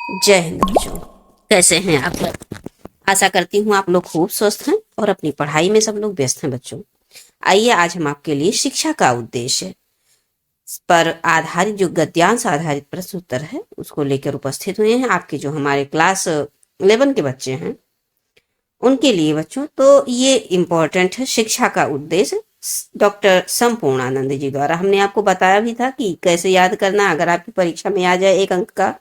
जय हिंद बच्चों। कैसे हैं आप लोग? आशा करती हूँ आप लोग खूब स्वस्थ हैं और अपनी पढ़ाई में सब लोग व्यस्त हैं बच्चों। आइए आज हम आपके लिए शिक्षा का उद्देश्य पर आधारित जो गद्यांश आधारित प्रश्न उत्तर है उसको लेकर उपस्थित हुए हैं। आपके जो हमारे क्लास 11 के बच्चे हैं उनके लिए बच्चों, तो ये इम्पोर्टेंट है शिक्षा का उद्देश्य। डॉक्टर संपूर्णानंद जी द्वारा हमने आपको बताया भी था कि कैसे याद करना अगर आपकी परीक्षा में आ जाए एक अंक का,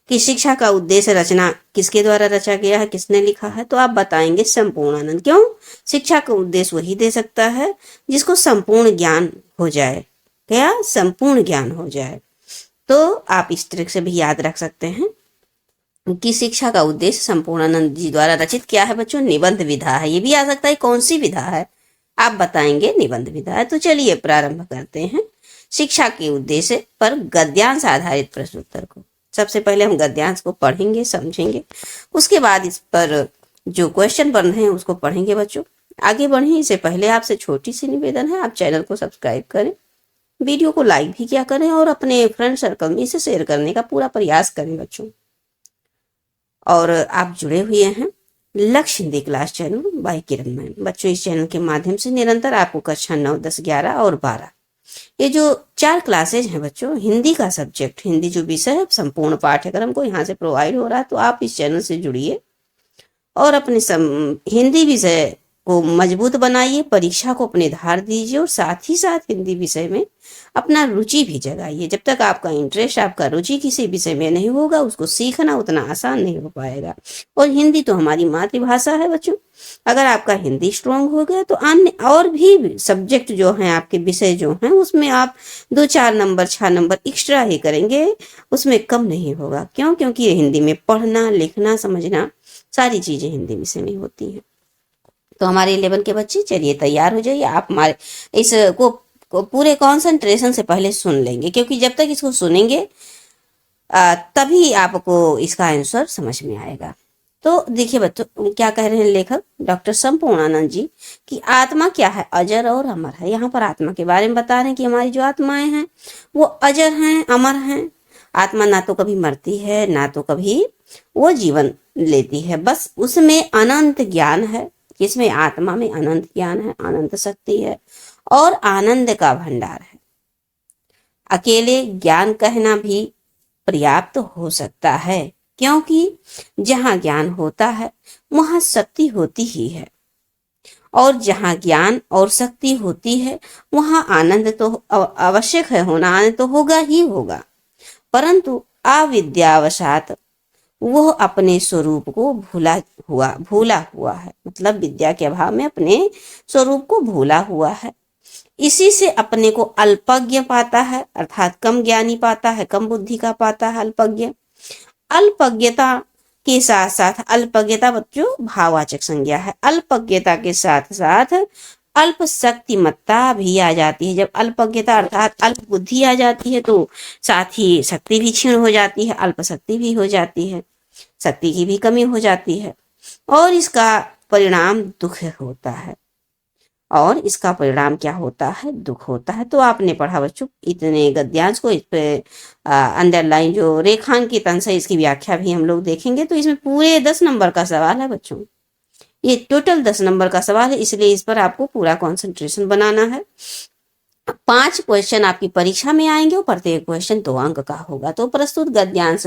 कि शिक्षा का उद्देश्य रचना किसके द्वारा रचा गया है, किसने लिखा है, तो आप बताएंगे संपूर्णानंद। क्यों? शिक्षा का उद्देश्य वही दे सकता है जिसको संपूर्ण ज्ञान हो जाए। क्या? संपूर्ण ज्ञान हो जाए। तो आप इस तरह से भी याद रख सकते हैं कि शिक्षा का उद्देश्य संपूर्णानंद जी द्वारा रचित क्या है बच्चों? निबंध विधा है। ये भी आ सकता है कौन सी विधा है, आप बताएंगे निबंध विधा है। तो चलिए प्रारंभ करते हैं शिक्षा के उद्देश्य पर गद्यांश आधारित प्रश्न उत्तर को। सबसे पहले हम गद्यांश को पढ़ेंगे, समझेंगे, उसके बाद इस पर जो क्वेश्चन बन रहे हैं उसको पढ़ेंगे बच्चों। आगे बढ़े इससे पहले आपसे छोटी सी निवेदन है, आप चैनल को सब्सक्राइब करें, वीडियो को लाइक भी किया करें और अपने फ्रेंड सर्कल में इसे शेयर करने का पूरा प्रयास करें बच्चों। और आप जुड़े हुए हैं लक्ष्य हिंदी क्लास चैनल बाय किरण मैम। बच्चों इस चैनल के माध्यम से निरंतर आपको कक्षा 9, 10, 11 और 12 ये जो 4 क्लासेज हैं बच्चों, हिंदी का सब्जेक्ट, हिंदी जो विषय है, संपूर्ण पाठ्यक्रम को यहाँ से प्रोवाइड हो रहा है। तो आप इस चैनल से जुड़िए और अपने हिंदी विषय को मजबूत बनाइए, परीक्षा को अपने धार दीजिए और साथ ही साथ हिंदी विषय में अपना रुचि भी जगाइए। जब तक आपका इंटरेस्ट, आपका रुचि किसी विषय में नहीं होगा, उसको सीखना उतना आसान नहीं हो पाएगा। और हिंदी तो हमारी मातृभाषा है बच्चों। अगर आपका हिंदी स्ट्रांग हो गया तो अन्य और भी सब्जेक्ट जो हैं, आपके विषय जो हैं, उसमें आप 2-4 नंबर 6 नंबर एक्स्ट्रा ही करेंगे, उसमें कम नहीं होगा। क्यों? क्योंकि हिंदी में पढ़ना, लिखना, समझना सारी चीजें हिंदी विषय में होती हैं। तो हमारे 11 के बच्चे चलिए तैयार हो जाइए। आप हमारे इस को पूरे कंसंट्रेशन से पहले सुन लेंगे, क्योंकि जब तक इसको सुनेंगे तभी आपको इसका आंसर समझ में आएगा। तो देखिए बच्चों क्या कह रहे हैं लेखक डॉक्टर संपूर्णानंद जी कि आत्मा क्या है? अजर और अमर है। यहाँ पर आत्मा के बारे में बता रहे हैं कि हमारी जो आत्माएं हैं वो अजर हैं, अमर हैं। आत्मा ना तो कभी मरती है, ना तो कभी वो जीवन लेती है, बस उसमें अनंत ज्ञान है। किसमें? आत्मा में अनंत ज्ञान है, अनंत शक्ति है और आनंद का भंडार है। अकेले ज्ञान कहना भी पर्याप्त हो सकता है, क्योंकि जहां ज्ञान होता है वहां शक्ति होती ही है, और जहां ज्ञान और शक्ति होती है वहां आनंद तो आवश्यक है होना, आनंद तो होगा ही होगा। परंतु अविद्यावशात वह अपने स्वरूप को भूला हुआ है। मतलब विद्या के अभाव में अपने स्वरूप को भूला हुआ है। इसी से अपने को अल्पज्ञ पाता है, अर्थात कम ज्ञानी पाता है, कम बुद्धि का पाता है, अल्पज्ञ। अल्पज्ञता के साथ साथ, अल्पज्ञता बच्चों भाववाचक संज्ञा है, अल्पज्ञता के साथ साथ अल्प शक्तिमत्ता भी आ जाती है। जब अल्पज्ञता अर्थात अल्प बुद्धि आ जाती है तो साथ ही शक्ति भी क्षीण हो जाती है, अल्प शक्ति भी हो जाती है, शक्ति की भी कमी हो जाती है और इसका परिणाम दुख होता है। और इसका परिणाम क्या होता है? दुख होता है। तो आपने पढ़ा बच्चों इतने गद्यांश को, इस पे अंडरलाइन जो रेखांकित अंश है इसकी व्याख्या भी हम लोग देखेंगे। तो इसमें पूरे 10 नंबर का सवाल है बच्चों, ये टोटल 10 नंबर का सवाल है, इसलिए इस पर आपको पूरा कंसंट्रेशन बनाना है। 5 क्वेश्चन आपकी परीक्षा में आएंगे और प्रत्येक क्वेश्चन 2 अंक का होगा। तो प्रस्तुत गद्यांश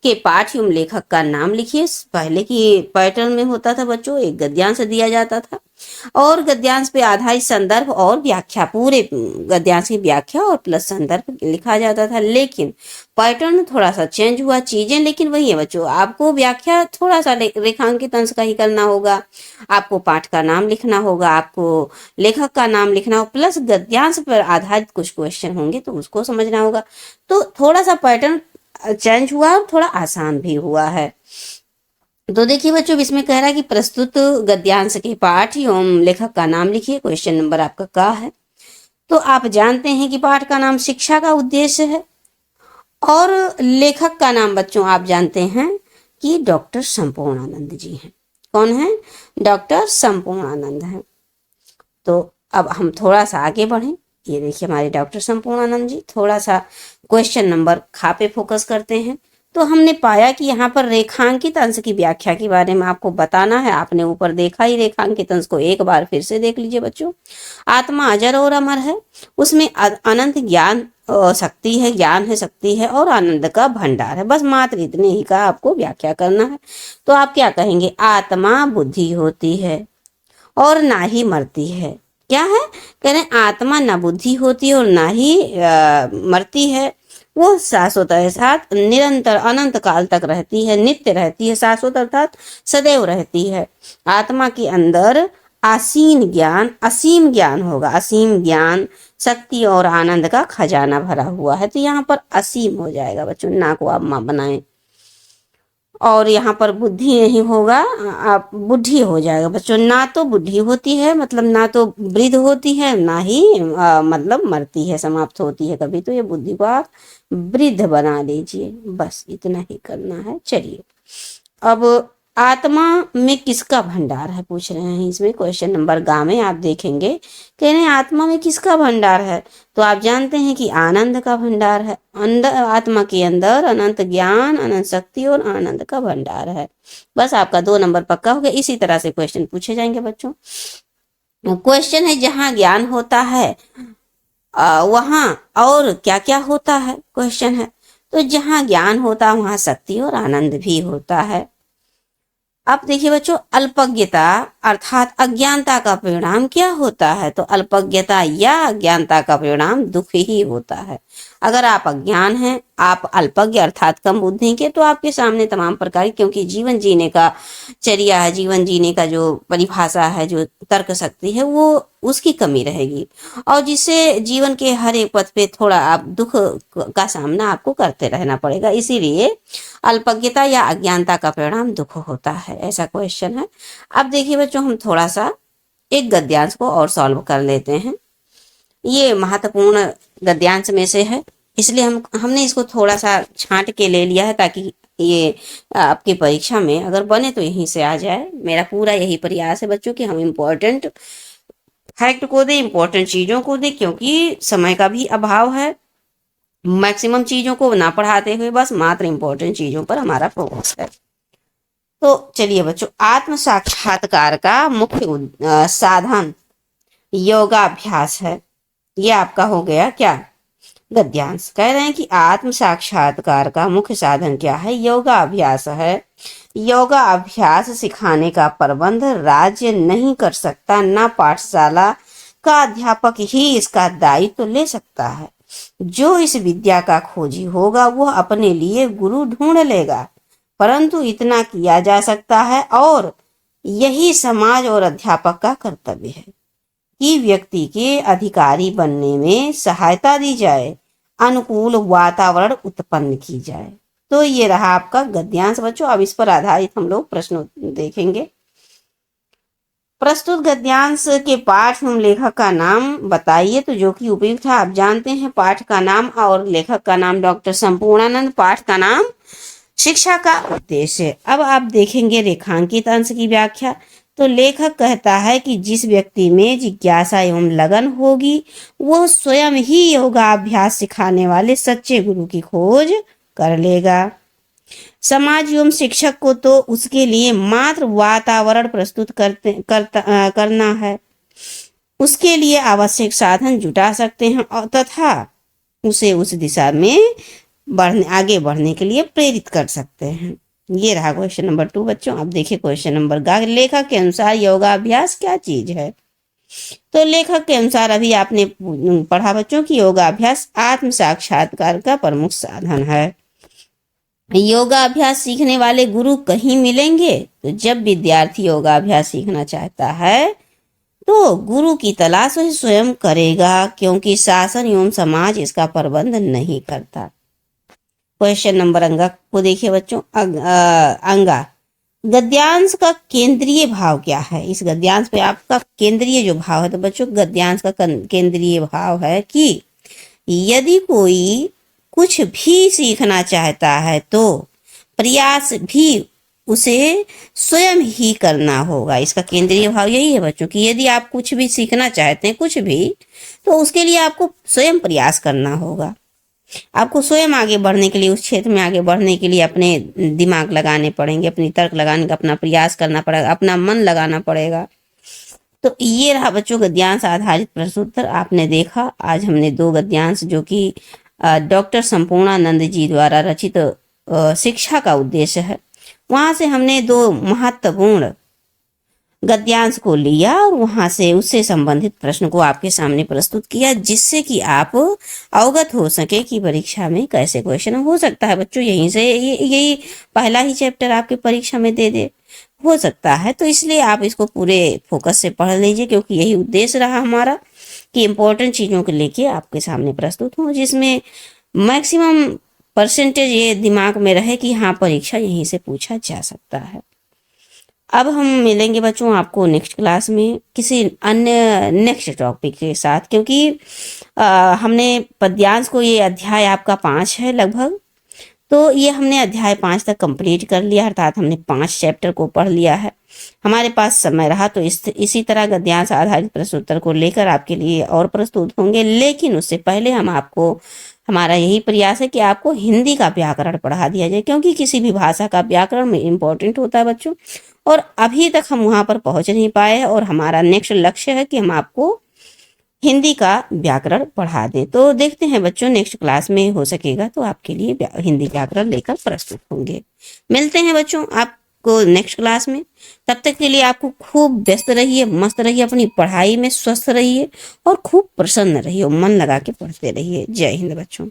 के पाठ एवं लेखक का नाम लिखिए। पहले की पैटर्न में होता था बच्चों, एक गद्यांश दिया जाता था और गद्यांश पे आधारित संदर्भ और व्याख्या, पूरे गद्यांश की व्याख्या और प्लस संदर्भ लिखा जाता था। लेकिन पैटर्न थोड़ा सा चेंज हुआ, चीजें लेकिन वही है बच्चों। आपको व्याख्या थोड़ा सा रेखांकित अंश का ही करना होगा, आपको पाठ का नाम लिखना होगा, आपको लेखक का नाम लिखना होगा, प्लस गद्यांश पर आधारित कुछ क्वेश्चन होंगे तो उसको समझना होगा। तो थोड़ा सा पैटर्न चेंज हुआ और थोड़ा आसान भी हुआ है। तो देखिए बच्चों इसमें कह रहा है कि प्रस्तुत गद्यांश के पाठ एवं लेखक का नाम लिखिए। क्वेश्चन नंबर आपका का है? तो आप जानते हैं कि पाठ का नाम शिक्षा का उद्देश्य है और लेखक का नाम बच्चों आप जानते हैं कि डॉक्टर संपूर्णानंद जी हैं। कौन है? डॉक्टर संपूर्णानंद हैं। तो अब हम थोड़ा सा आगे बढ़ें। ये देखिए हमारे डॉक्टर संपूर्णानंद जी, थोड़ा सा क्वेश्चन नंबर खा पे फोकस करते हैं। तो हमने पाया कि यहाँ पर रेखांकित अंश की व्याख्या के बारे में आपको बताना है। आपने ऊपर देखा ही, रेखांकित अंश को एक बार फिर से देख लीजिए बच्चों। आत्मा अजर और अमर है, उसमें अनंत ज्ञान शक्ति है, ज्ञान है, शक्ति है और आनंद का भंडार है। बस मात्र इतने ही का आपको व्याख्या करना है। तो आप क्या कहेंगे? आत्मा बुद्धि होती है और ना ही मरती है। क्या है? कह रहे हैं आत्मा ना बुद्धि होती है और ना ही मरती है, वो शाश्वत है, साथ निरंतर अनंत काल तक रहती है, नित्य रहती है। शाश्वत अर्थात सदैव रहती है। आत्मा के अंदर असीम ज्ञान होगा, असीम ज्ञान, शक्ति और आनंद का खजाना भरा हुआ है। तो यहाँ पर असीम हो जाएगा बच्चों, ना को आप माँ बनाएं। और यहाँ पर बुद्धि नहीं होगा, आप बुद्धि हो जाएगा बच्चों। ना तो बुद्धि होती है, मतलब ना तो वृद्ध होती है, ना ही मतलब मरती है, समाप्त होती है कभी। तो ये बुद्धि को आप वृद्ध बना लीजिए, बस इतना ही करना है। चलिए, अब आत्मा में किसका भंडार है पूछ रहे हैं। इसमें क्वेश्चन नंबर गा में आप देखेंगे, कह रहे हैं आत्मा में किसका भंडार है। तो आप जानते हैं कि आनंद का भंडार है। अंदर, आत्मा के अंदर अनंत ज्ञान, अनंत शक्ति और आनंद का भंडार है। बस आपका 2 नंबर पक्का हो गया। इसी तरह से क्वेश्चन पूछे जाएंगे बच्चों। क्वेश्चन है जहां ज्ञान होता है वहां और क्या क्या होता है, क्वेश्चन है। तो जहां ज्ञान होता है वहां शक्ति और आनंद भी होता है। अब देखिए बच्चों, अल्पज्ञता अर्थात अज्ञानता का परिणाम क्या होता है। तो अल्पज्ञता या अज्ञानता का परिणाम दुख ही होता है। अगर आप अज्ञान हैं, आप अल्पज्ञ अर्थात कम बुद्धि के, तो आपके सामने तमाम प्रकार, क्योंकि जीवन जीने का चर्या है, जीवन जीने का जो परिभाषा है, जो तर्क शक्ति है, वो उसकी कमी रहेगी, और जिससे जीवन के हर एक पथ पे थोड़ा आप दुख का सामना आपको करते रहना पड़ेगा। इसीलिए अल्पज्ञता या अज्ञानता का परिणाम दुख होता है, ऐसा क्वेश्चन है। अब देखिए बच्चों, हम थोड़ा सा एक गद्यांश को और सॉल्व कर लेते हैं। ये महत्वपूर्ण गद्यांश में से है, इसलिए हमने इसको थोड़ा सा छांट के ले लिया है, ताकि ये आपकी परीक्षा में अगर बने तो यहीं से आ जाए। मेरा पूरा यही प्रयास है बच्चों कि हम इम्पोर्टेंट फैक्ट को दें, इम्पोर्टेंट चीजों को दें, क्योंकि समय का भी अभाव है। मैक्सिमम चीजों को ना पढ़ाते हुए बस मात्र इम्पोर्टेंट चीजों पर हमारा फोकस है। तो चलिए बच्चों, आत्म साक्षात्कार का मुख्य साधन योगाभ्यास है। ये आपका हो गया क्या? गद्यांश। कह रहे हैं कि आत्म साक्षात्कार का मुख्य साधन क्या है? योगाभ्यास है। योगाभ्यास सिखाने का प्रबंध राज्य नहीं कर सकता, ना पाठशाला का अध्यापक ही इसका दायित्व ले सकता है। जो इस विद्या का खोजी होगा वह अपने लिए गुरु ढूंढ लेगा, परंतु इतना किया जा सकता है, और यही समाज और अध्यापक का कर्तव्य है कि व्यक्ति के अधिकारी बनने में सहायता दी जाए, अनुकूल वातावरण उत्पन्न की जाए। तो ये रहा आपका गद्यांश बच्चों। अब इस पर आधारित हम लोग प्रश्न देखेंगे। प्रस्तुत गद्यांश के पाठ एवं लेखक का नाम बताइए, तो जो कि उपयुक्त है। आप जानते हैं पाठ का नाम और लेखक का नाम डॉक्टर संपूर्णानंद, पाठ का नाम शिक्षा का उद्देश्य। अब आप देखेंगे रेखांकित अंश की व्याख्या। तो लेखक कहता है कि जिस व्यक्ति में जिज्ञासा एवं लगन होगी वो स्वयं ही योगाभ्यास सिखाने वाले सच्चे गुरु की खोज कर लेगा। समाज एवं शिक्षक को तो उसके लिए मात्र वातावरण प्रस्तुत करना है, उसके लिए आवश्यक साधन जुटा सकते हैं और तथा उसे उस दिशा में आगे बढ़ने के लिए प्रेरित कर सकते हैं। ये रहा क्वेश्चन नंबर 2 बच्चों। अब देखिए क्वेश्चन नंबर गा। लेखक के अनुसार योगाभ्यास क्या चीज है? तो लेखक के अनुसार अभी आपने पढ़ा बच्चों कि योगाभ्यास आत्म साक्षात्कार का प्रमुख साधन है। योगाभ्यास सीखने वाले गुरु कहीं मिलेंगे? तो जब विद्यार्थी योगाभ्यास सीखना चाहता है तो गुरु की तलाश वह स्वयं करेगा, क्योंकि शासन एवं समाज इसका प्रबंध नहीं करता। क्वेश्चन नंबर अंगा को देखिए बच्चों। अंगा, गद्यांश का केंद्रीय भाव क्या है? इस गद्यांश पे आपका केंद्रीय जो भाव है, तो बच्चों गद्यांश का केंद्रीय भाव है कि यदि कोई कुछ भी सीखना चाहता है तो प्रयास भी उसे स्वयं ही करना होगा। इसका केंद्रीय भाव यही है बच्चों कि यदि आप कुछ भी सीखना चाहते हैं, कुछ भी, तो उसके लिए आपको स्वयं प्रयास करना होगा। आपको स्वयं आगे बढ़ने के लिए, उस क्षेत्र में आगे बढ़ने के लिए अपने दिमाग लगाने पड़ेंगे, अपनी तर्क लगाने का अपना प्रयास करना पड़ेगा, अपना मन लगाना पड़ेगा। तो ये रहा बच्चों गद्यांश आधारित प्रश्न उत्तर। आपने देखा आज हमने 2 गद्यांश जो कि डॉक्टर संपूर्णानंद जी द्वारा रचित शिक्षा का उद्देश्य है, वहां से हमने 2 महत्वपूर्ण गद्यांश को लिया और वहां से उससे संबंधित प्रश्न को आपके सामने प्रस्तुत किया, जिससे कि आप अवगत हो सके कि परीक्षा में कैसे क्वेश्चन हो सकता है बच्चों। यहीं से यही पहला ही चैप्टर आपके परीक्षा में दे हो सकता है, तो इसलिए आप इसको पूरे फोकस से पढ़ लीजिए, क्योंकि यही उद्देश्य रहा हमारा कि इम्पोर्टेंट चीजों को लेके आपके सामने प्रस्तुत हो, जिसमें मैक्सिमम परसेंटेज ये दिमाग में रहे कि हाँ परीक्षा यहीं से पूछा जा सकता है। अब हम मिलेंगे बच्चों आपको नेक्स्ट क्लास में किसी अन्य नेक्स्ट टॉपिक के साथ, क्योंकि हमने पद्यांश को, ये अध्याय आपका 5 है लगभग, तो ये हमने अध्याय 5 तक कंप्लीट कर लिया, अर्थात हमने 5 चैप्टर को पढ़ लिया है। हमारे पास समय रहा तो इसी तरह गद्यांश आधारित प्रश्नोत्तर को लेकर आपके लिए और प्रस्तुत होंगे, लेकिन उससे पहले हम आपको, हमारा यही प्रयास है कि आपको हिंदी का व्याकरण पढ़ा दिया जाए, क्योंकि किसी भी भाषा का व्याकरण में इम्पोर्टेंट होता है बच्चों, और अभी तक हम वहां पर पहुंच नहीं पाए हैं, और हमारा नेक्स्ट लक्ष्य है कि हम आपको हिंदी का व्याकरण पढ़ा दें। तो देखते हैं बच्चों नेक्स्ट क्लास में हो सकेगा तो आपके लिए हिंदी व्याकरण लेकर प्रस्तुत होंगे। मिलते हैं बच्चों आपको नेक्स्ट क्लास में। तब तक के लिए आपको खूब व्यस्त रहिए, मस्त रहिए, अपनी पढ़ाई में स्वस्थ रहिए और खूब प्रसन्न रहिए, मन लगा के पढ़ते रहिए। जय हिंद बच्चों।